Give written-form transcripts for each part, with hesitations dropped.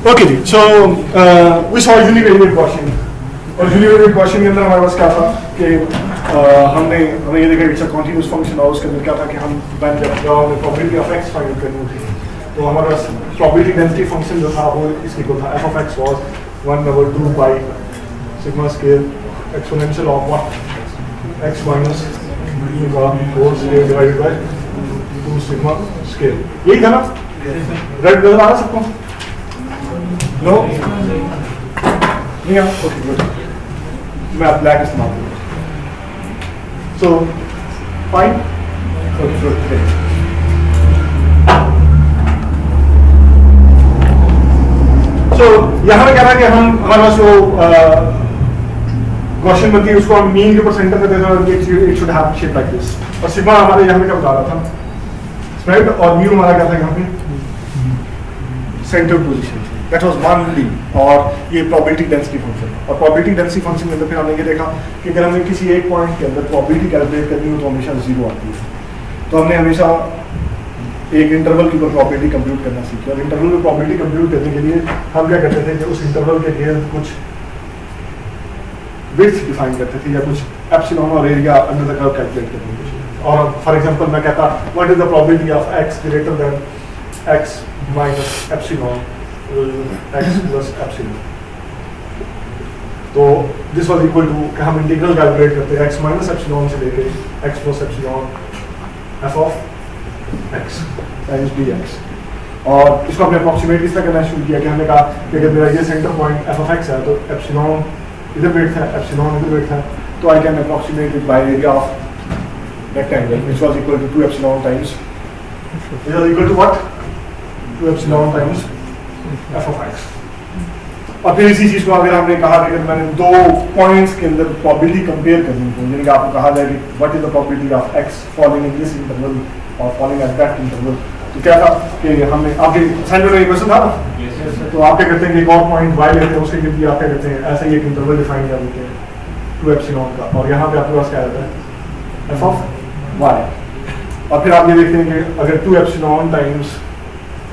Okay जी, so we saw univariate Gaussian, और univariate Gaussian के अंदर हमारे पास क्या था कि हमें ये देखा इट्स अ कंटीन्यूअस फंक्शन, और उसके अंदर क्या था कि हम प्रोबेबिलिटी ऑफ एक्स फाइंड करनी थी। तो हमारे पास प्रोबेबिलिटी डेंसिटी फंक्शन जो था वो इसकी को था F of X was 1/2 by sigma scale exponential of what X minus का whole scale divided by 2 sigma scale. यही था ना? राइट, नजर आ रहा सबको? नो नहीं, ओके गुड, मैं आप ब्लैक इस्तेमाल करूँगा। So fine, okay good. So यहाँ पे क्या था कि हम हमारे पास जो गॉसियन बनती है उसको हम मीन के ऊपर सेंटर में देते हैं, it should have shape like this, और सिग्मा हमारे यहाँ पे क्या बता रहा था स्प्रेड, और म्यू हमारा क्या था यहाँ पे centre position. That was one D, और ये प्रोबेबिलिटी डेंसिटी फंक्शन, और प्रोबेबिलिटी डेंसिटी फंक्शन के अंदर फिर हमने ये देखा कि अगर हमें किसी एक पॉइंट के अंदर प्रोबेबिलिटी कैलकुलेट करनी हो तो हमेशा 0 आती है। तो हमने हमेशा एक इंटरवल के ऊपर प्रोबेबिलिटी कंप्यूट करना सीखी, और इंटरवल में प्रोबेबिलिटी कंप्यूट करने के लिए हम क्या करते थे कि उस इंटरवल के लिए कुछ विड्थ डिफाइन करते थे, या कुछ एप्सिलॉन और area under the curve calculate करने की। और फॉर एग्जांपल मैं कहता what is the probability of x greater than x minus epsilon x plus epsilon, तो दिस वाज इक्वल टू हम इंटीग्रल कैलकुलेट करते हैं x माइनस एप्सिलॉन से लेके x plus epsilon f of x times dx। और इसको हमने approximate इस तरह करना शुरू किया कि हमने कहा कि अगर मेरा ये centre point f of x है तो एप्सिलॉन इधर वेट है, एप्सिलॉन इधर वेट है, तो I can approximate it by area of rectangle, which was equal to 2 epsilon times, which was equal to what? 2 epsilon times f of x। और फिर इसी चीज को अगर हमने कहा कि मैंने दो पॉइंट्स के अंदर प्रोबेबिलिटी कंपेयर करनी है, यानी कि आपको कहा जाए कि what is the probability of x falling in this interval और फॉलिंग एट दैट इंटरवल, तो क्या था कि हमने आपके असाइनमेंट में क्वेश्चन था ना, तो आप क्या करते हैं कि एक और पॉइंट y लेते हैं, उसके लिए आप क्या करते हैं ऐसे ही एक इंटरवल डिफाइन कर देते हैं 2 epsilon का, और यहाँ पे आपके पास क्या आता है f ऑफ y। और फिर आप ये देखते हैं कि अगर 2 epsilon times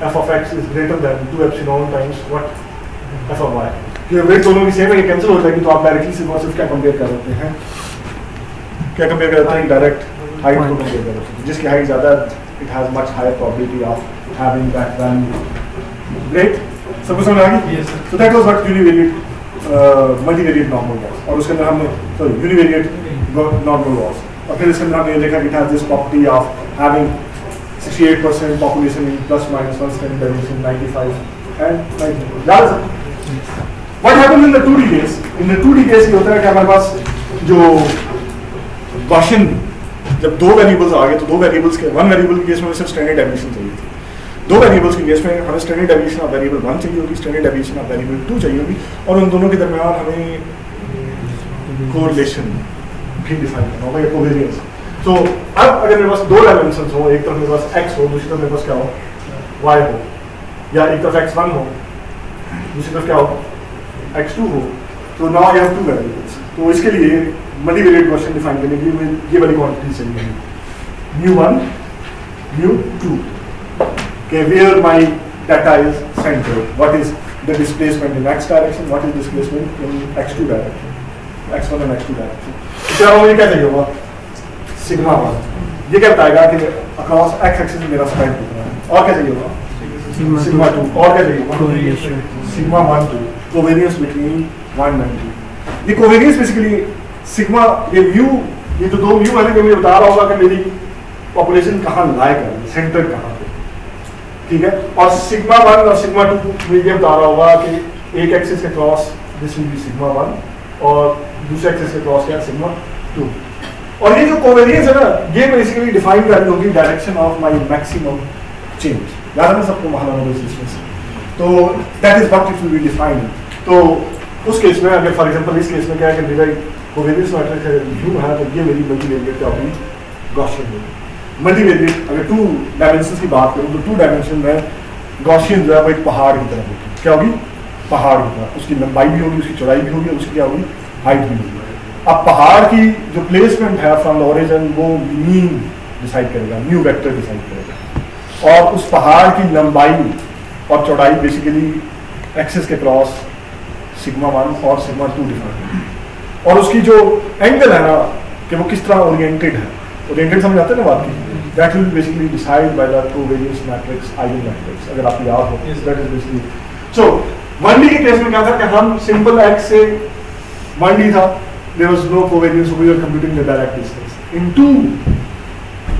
f of x is greater than 2 epsilon times what f of y, कि वेट दोनों की सेम है, ये कैंसिल हो जाएगी, तो आप डायरेक्टली सिर्फ क्या कंपेयर कर सकते हैं, क्या कंपेयर कर सकते हैं, डायरेक्ट हाइट को कंपेयर कर सकते हैं, जिसकी हाइट ज़्यादा it has much higher probability of having that value. Great, सबको समझ आ गई? So that was what univariate multivariate normal was, और उसके अंदर हमने सॉरी यूनिवेरिएट नॉर्मल वाज, और फिर इसके अंदर हमने देखा कि it has this property of having 68% population in plus minus 1 standard deviation 95 and 90. That is what happens in the 2D case. In the 2D case ये होता है कि हमारे पास जो गॉसियन जब दो वेरिएबल्स आ गए, तो दो वेरिएबल्स के वन वेरिएबल के केस में सिर्फ स्टैंडर्ड डेविएशन चाहिए थी, दो वेरिएबल्स के केस में हमें स्टैंडर्ड डेविएशन ऑफ वेरिएबल 1 चाहिए होगी, स्टैंडर्ड डेविएशन ऑफ वेरिएबल 2 चाहिए होगी, और उन दोनों के दरमियान हमें कोरिलेशन भी डिफाइन करना होगा, या कोवेरियंस। तो अब अगर मेरे पास दो डायमेंशंस हो, एक तरफ मेरे पास x हो, दूसरी तरफ मेरे पास क्या हो y हो, या एक तरफ x1 हो, दूसरी तरफ क्या हो x2 हो, तो now I have two variables. तो इसके लिए मल्टीवेरिएट गॉसियन डिफाइन करने के लिए ये वाली क्वांटिटी चाहिए μ1 μ2 के where my data is centered, what is the displacement in x direction, what is displacement in x2 direction, x1 and x2 direction. इसके अलावा मुझे क्या चाहिए होगा सिग्मा 1, ये क्या बताएगा कि अक्रॉस x एक्सिस मेरा स्प्रेड कितना है, और क्या चाहिए होगा सिग्मा 2, और क्या चाहिए होगा सिग्मा 1 2 कोवेरियंस बिटवीन 1 and 2। ये कोवेरियंस बेसिकली सिग्मा, ये म्यू, ये जो दो म्यू है ना, ये मुझे बता रहा होगा कि मेरी पॉपुलेशन कहाँ लाई कर रही है, सेंटर कहाँ पे, ठीक है। और सिग्मा 1 और सिग्मा 2 मुझे ये बता रहा होगा कि एक एक्सिस के cross this will B sigma 1 और दूसरे एक्सिस के क्रॉस क्या सिग्मा 2। और ये जो कोवेरियंस है ना, ये बेसिकली डिफाइन कर रही होगी direction of my maximum change, याद है ना सबको महालनोबल सिस्टम से, तो that is what it will be defined. तो उस केस में अगर फॉर एग्जांपल इस केस में क्या है कि मेरा कोवेरियंस मैट्रिक्स है u है, तो ये मेरी मल्टीवेरिएट क्या होगी गॉसियन होगी। मल्टीवेरिएट अगर 2 डायमेंशंस की बात करूं तो 2 डायमेंशन में गॉसियन जो है वो एक पहाड़ की तरह होगी, क्या होगी पहाड़ की तरह, उसकी लंबाई भी होगी, उसकी चौड़ाई भी होगी, उसकी क्या होगी हाइट भी होगी। अब पहाड़ की जो प्लेसमेंट है फ्रॉम द ओरिजिन वो मीन डिसाइड करेगा, म्यू वेक्टर डिसाइड करेगा, और उस पहाड़ की लंबाई और चौड़ाई बेसिकली एक्सिस के क्रॉस सिग्मा 1 और सिग्मा 2 डिफाइन, और उसकी जो एंगल है ना कि वो किस तरह ओरिएंटेड है, ओरिएंटेड समझ आते हैं ना बात की, that will basically decide by the covariance matrix eigen matrix, अगर आपको याद हो that is basically. So 1D के केस में क्या था कि हम सिंपल x से 1D था, there was no covariance, we were computing the direct distance. In two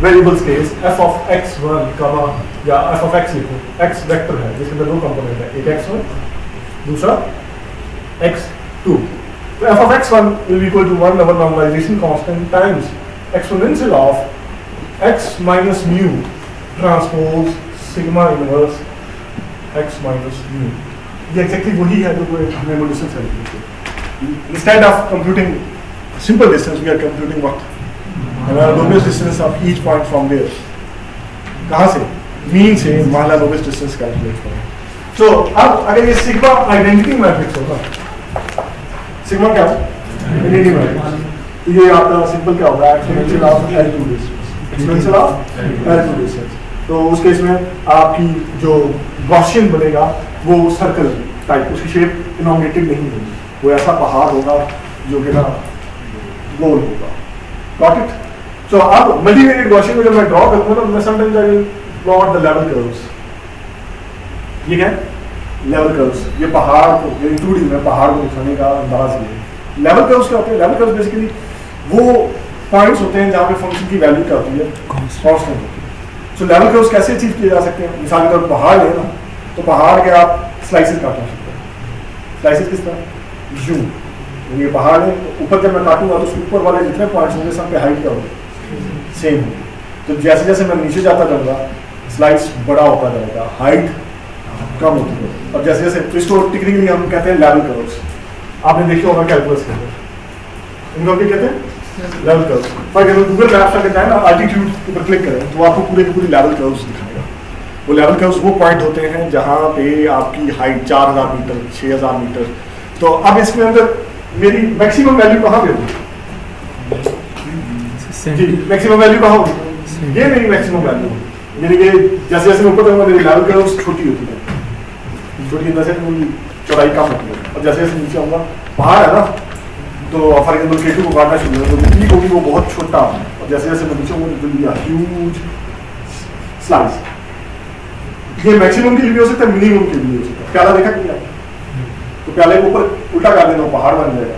variables case f of x1 comma या f ऑफ x लिखो, x वेक्टर है जिसके अंदर दो कंपोनेंट है, एक x1 दूसरा x2, तो f of x1 will be equal to 1 over normalization constant times exponential of x minus mu transpose sigma inverse x minus mu। ये exactly वही है जो हमने वो डिस्टेंस कैलकुलेट किया। Instead of computing simple distance, we are computing what? Longest distance of each point from there। कहाँ से? Mean से मान ला longest distance कैलकुलेट करें। So अब अगर ये सिग्मा आइडेंटिटी मैट्रिक्स होगा, सिग्मा क्या है? आइडेंटिटी मैट्रिक्स, तो ये आपका सिंपल क्या होगा? Exponential of L2 distance, exponential of L2 distance. तो उस केस में आपकी जो गॉसियन बनेगा वो सर्कल टाइप, उसकी शेप इनॉर्मेटिव नहीं होगी, वो ऐसा पहाड़ होगा जो कि ना गोल होगा। Got it? सो अब मल्टीवेरिएट गॉसियन में जब मैं ड्रॉ करूंगा तो मैं sometimes I will plot the level curves. ये क्या है? Level curves. ये पहाड़ को, ये 2D में पहाड़ को दिखाने का अंदाज ये है। लेवल कर्व्स क्या होते हैं? लेवल कर्व्स बेसिकली वो पॉइंट्स होते हैं जहाँ पे फंक्शन की वैल्यू क्या होती है? कांस्टेंट होती है। सो लेवल कर्व्स कैसे अचीव किए जा सकते हैं? मिसाल के तौर पर पहाड़ है ना, तो पहाड़ के आप स्लाइसेस काटना सकते हैं। स्लाइसेस किस तरह? यूं, ये पहाड़ है, ऊपर जब मैं काटूंगा तो ऊपर वाले जितने पॉइंट्स होंगे सब पे हाइट क्या होगी? सेम होगी। तो जैसे जैसे मैं नीचे जाता जाऊंगा स्लाइस बड़ा होता जाएगा, हाइट कम होती है, और जैसे जैसे तो इसको टेक्निकली हम कहते हैं लेवल कर्व्स। आपने देखा होगा कैलकुलस के अंदर, इनको भी कहते हैं level curves. For example Google maps अगर जाए ना, एल्टीट्यूड पर क्लिक करें तो आपको पूरे के पूरे लेवल कर्व्स दिखाएगा। वो लेवल कर्व्स वो पॉइंट होते हैं जहाँ पे आपकी हाइट 4000 मीटर 6000 मीटर। तो अब इसमें अंदर मेरी मैक्सिमम वैल्यू कहाँ पे होगी? जी, मैक्सिमम वैल्यू कहाँ होगी? ये मेरी मैक्सिमम वैल्यू होगी। यानी कि जैसे जैसे ऊपर जाऊंगा मेरी लेवल कर्व्स छोटी होती है, छोटी अंदर से चौड़ाई कम होती है, और जैसे जैसे नीचे आऊंगा पहाड़ है ना, तो फॉर एग्जाम्पल K2 को काटना शुरू करूँ तो पीक होगी वो बहुत छोटा, और जैसे जैसे मैं नीचे आऊंगा ह्यूज स्लाइस। ये मैक्सिमम के लिए भी हो सकता है, मिनिमम के लिए भी हो सकता है। प्याला देखा क्या? तो प्याले को ऊपर उल्टा कर देना, पहाड़ बन जाएगा,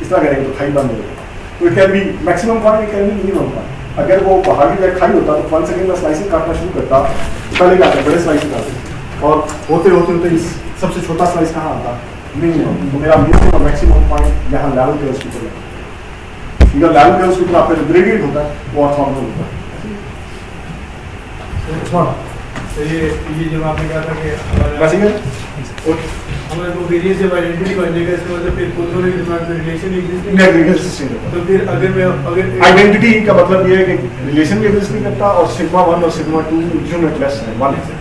इस तरह करेंगे तो खाई बन जाएगा। तो it can be maximum point, it can be minimum point. अगर वो पहाड़ की जगह खाई होता तो 1 सेकंड में स्लाइसिंग काटना शुरू करता, पहले क्या आता बड़े स्लाइस काटते, और होते होते होते इस सबसे छोटा स्लाइस कहाँ आता? मिनिमम। तो मेरा मिनिमम और मैक्सिमम पॉइंट यहाँ लेवल कर्व्स के ऊपर है। लेवल कर्व्स के ऊपर आपका जो ग्रेडियंट होता है वो ऑर्थोगोनल होता है। तो ये जब आपने कहा था कि हमारे को वेरिएंस जब आइडेंटिटी बन जाएगा, इसका मतलब फिर दोनों के बीच में रिलेशन एग्जिस्ट नहीं करता। तो फिर अगर आइडेंटिटी का मतलब ये है कि रिलेशन भी एग्जिस्ट नहीं करता, और सिग्मा 1 और सिग्मा 2 यूनिटलेस है, 1 है।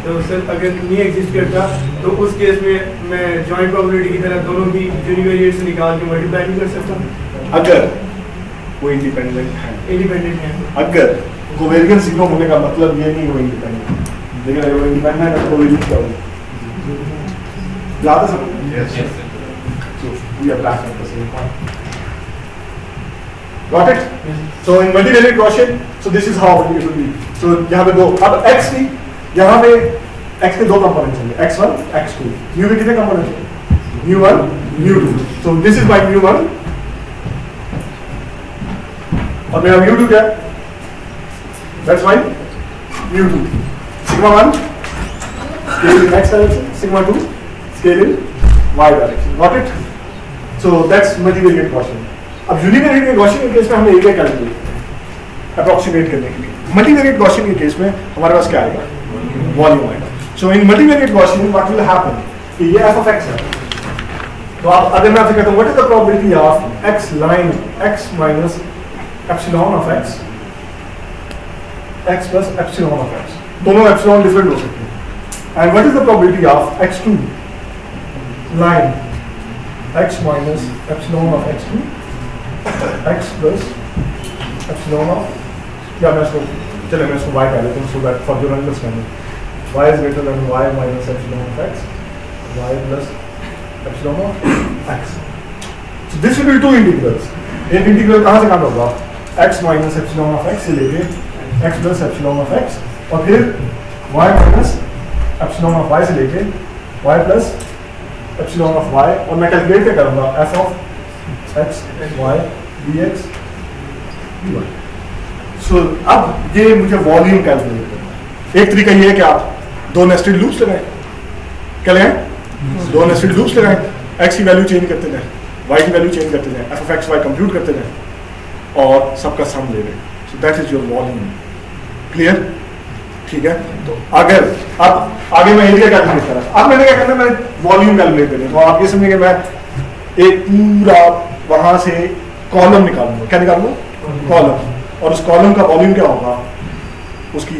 तो सर अगर नहीं एग्जिस्ट करता तो उस केस में मैं जॉइंट प्रोबेबिलिटी की तरह दोनों की यूनिवेरिएट से निकाल के मल्टीप्लाई नहीं कर सकता अगर वो इंडिपेंडेंट है। इंडिपेंडेंट है अगर कोवेरियंस जीरो होने का मतलब ये नहीं वो इंडिपेंडेंट, लेकिन अगर वो इंडिपेंडेंट है तो कोवेरियंस क्या होगी? ज़्यादा समझ? Yes. So we are back at the same point. Got it? So in multivariate Gaussian, so this is how it will be. So यहाँ पे दो, अब x की यहाँ पे x के दो कंपोनेंट्स होंगे, x1, x2. mu के कितने कंपोनेंट्स होंगे? mu1, mu2. So this is my mu1 और मेरा mu2 क्या है? That's my mu2. Sigma 1 scale in x direction, sigma 2 scale in y direction. Got it? So that's multivariate Gaussian. अब univariate Gaussian के case में हमने एक कैलकुलेट अप्रोक्सीमेट करने के लिए, मल्टीवेरिएट गॉसियन के केस में हमारे पास क्या आएगा? वॉल्यूम आएगा। So in multivariate Gaussian what will happen कि ये f ऑफ x है, तो आप अगर मैं आपसे कहता हूं what is the probability of x line x minus epsilon of x x plus epsilon of x, दोनों एप्सिलॉन डिफरेंट हो सकते हैं, and what is the probability of x2 line x minus epsilon of x2 x plus epsilon of, या मैं इसको चले मैं इसको y कह लेता हूँ, so that for your understanding y is greater than y minus epsilon of x y plus epsilon of x. So this will be two integrals. एक इंटीग्रल कहाँ से कहाँ होगा? x minus epsilon of x से लेके x plus epsilon of x और फिर y minus epsilon of y से लेके y plus epsilon of y और मैं कैलकुलेट क्या करूँगा? f of x y dx dy. So अब ये मुझे वॉल्यूम कैलकुलेट करना है. एक तरीका ये है कि आप दो नेस्टेड लूप्स लगाएं. क्या लगाएं? दो नेस्टेड लूप्स लगाएं. x की वैल्यू चेंज करते जाएं, y की वैल्यू चेंज करते जाएं, f of x y compute करते जाएं और सबका सम ले लें. So that is your volume. Clear? ठीक है. तो अगर अब आगे मैं एरिया कैलकुलेट कर रहा था, अब मैंने क्या करना है? मैंने वॉल्यूम कैलकुलेट करना है. तो आप ये समझिए मैं एक पूरा वहां से कॉलम निकालूंगा. क्या निकालूंगा? कॉलम. और उस कॉलम का वॉल्यूम क्या होगा? उसकी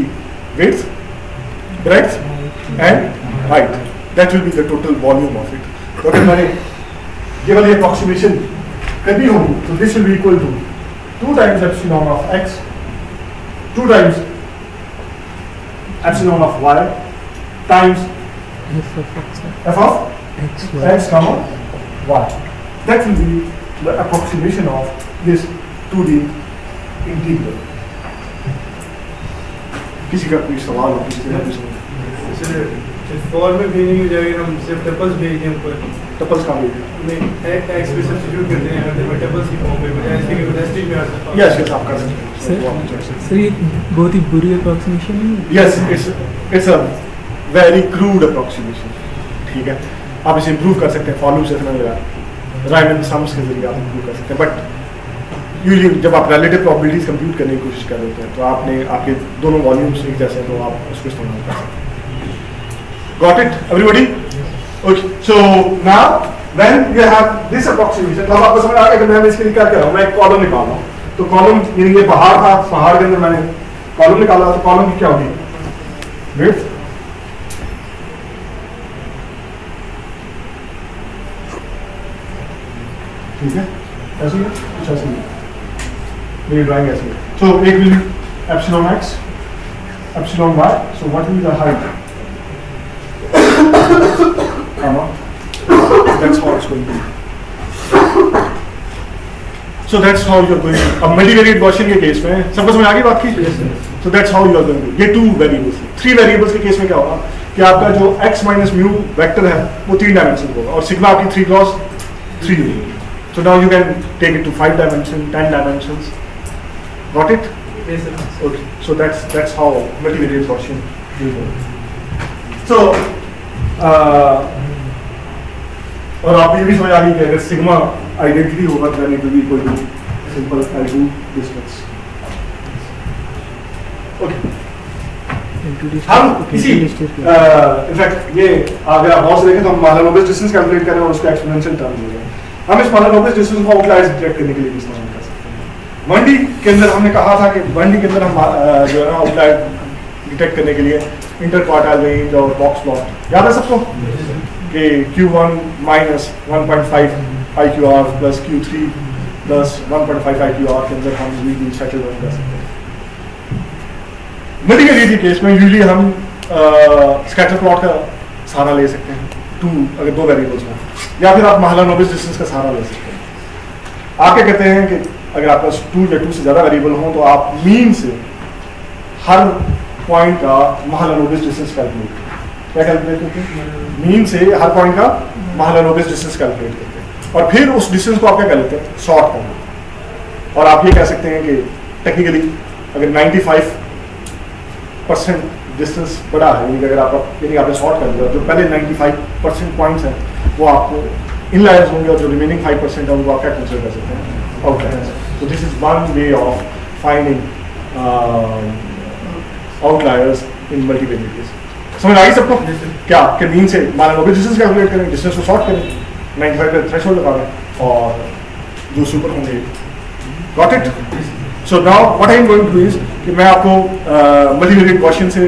width, breadth and height. That will be the total volume of it. तो अगर मैंने केवल ये अप्रॉक्सीमेशन करनी होगी तो this will be equal to 2 times epsilon of x, 2 times epsilon of y times f of x comma y. That will be the approximation of this 2D integral. किसी का कोई सवाल हो? फॉर्म में भेजने की जगह हम सिर्फ टपल्स भेज दें ऊपर. टपल्स कहाँ भेजें? एक्स पे सब्स्टिट्यूट करते हैं अगर मैं टपल्स की फॉर्म में बजाय इसके कि टेस्ट में आ सकता हूं. यस आप कर सकते हैं. सर ये बहुत ही बुरी अप्रॉक्सीमेशन है. Yes it's a very crude approximation. ठीक है. आप इसे इंप्रूव कर सकते हैं फॉर लूप से रैंडम सम्स के जरिए आप इंप्रूव कर सकते हैं. बट यूजुअली जब आप रिलेटिव प्रोबेबिलिटीज कंप्यूट करने की कोशिश कर रहे हैं तो आपने आपके दोनों वॉल्यूम्स एक जैसे हैं तो आप उसको इस्तेमाल कर सकते हैं. Got it, everybody? Okay. So now, when you have this approximation, तो आपको समझ आ गया कि मैं इसके लिए क्या कर रहा हूँ? मैं एक कॉलम निकाल रहा हूँ. तो कॉलम यानी ये पहाड़ था, पहाड़ के अंदर मैंने कॉलम निकाला. तो कॉलम की क्या होगी? विड्थ, ठीक है. ऐसे ही कुछ ऐसे ही मेरी ड्राइंग ऐसी है. So एक will epsilon x, epsilon y. So what will be the height? That's how it's going to be. So that's how you're going to. अब मल्टीवेरिएट गॉसियन के केस में सबको समझ आ गई बात की? So that's how you're going to. ये 2 वेरिएबल्स, 3 वेरिएबल्स के केस में क्या होगा कि आपका जो x minus mu वेक्टर है वो 3 डायमेंशन होगा और सिग्मा आपकी 3 क्रॉस 3 होगी. So now you can take it to 5 dimension, 10 dimensions. Got it? Yes, sir. Okay. So that's how multivariate gaussian will work. So और आप ये भी समझ आ गई कि अगर सिग्मा आइडेंटिटी होगा तो it will be equal to simple L2 distance. Okay. हम इसी इनफैक्ट ये अगर आप बहुत से देखें तो हम मालानोबिस डिस्टेंस कैलकुलेट करें और उसका एक्सपोनेंशियल टर्म लेंगे. हम इस मालानोबिस डिस्टेंस को आउटलायर्स डिटेक्ट करने के लिए भी इस्तेमाल कर सकते हैं. 1D के अंदर हमने कहा था कि 1D के अंदर हम जो है ना आउटलायर डिटेक्ट करने के लिए इंटर क्वार्टाइल रेंज और बॉक्स प्लॉट याद है सबको कि Q1 minus 1.5 IQR plus Q3 plus 1.5 IQR के अंदर हम यूजली सेटल कर सकते हैं. मल्टीवेरिएट के केस में यूजली हम स्कैटर प्लॉट का सहारा ले सकते हैं अगर 2 वेरिएबल्स में, या फिर आप मालानोबिस डिस्टेंस का सहारा ले सकते हैं. आप क्या कहते हैं कि अगर आपके पास 2 या 2 से ज़्यादा वेरिएबल हों तो आप मीन से हर पॉइंट का मालानोबिस डिस्टेंस कैलकुलेट करते हैं. क्या कैलकुलेट करते हैं? मीन से हर पॉइंट का मालानोबिस डिस्टेंस कैलकुलेट करते हैं और फिर उस डिस्टेंस को आप क्या कर लेते हैं? सॉर्ट कर लेते हैं. और आप ये कह सकते हैं कि टेक्निकली अगर 95% डिस्टेंस बड़ा है, यानी अगर आपने सॉर्ट कर दिया, जो पहले 95% पॉइंट्स हैं वो आपको इनलायर्स होंगे और जो रिमेनिंग 5% है उनको आप क्या कंसिडर कर सकते हैं? Outliers. So this is one way of finding outliers in multivariate cases. समझ आ गई सबको? क्या कि मीन से मालानोबिस डिस्टेंस कैलकुलेट करें, डिस्टेंस को सॉर्ट करें, 95 पे थ्रेशोल्ड लगा दें और जो सुपर होंगे. Got it? So now what I am going to do is कि मैं आपको मल्टीवेरिएट गॉसियन से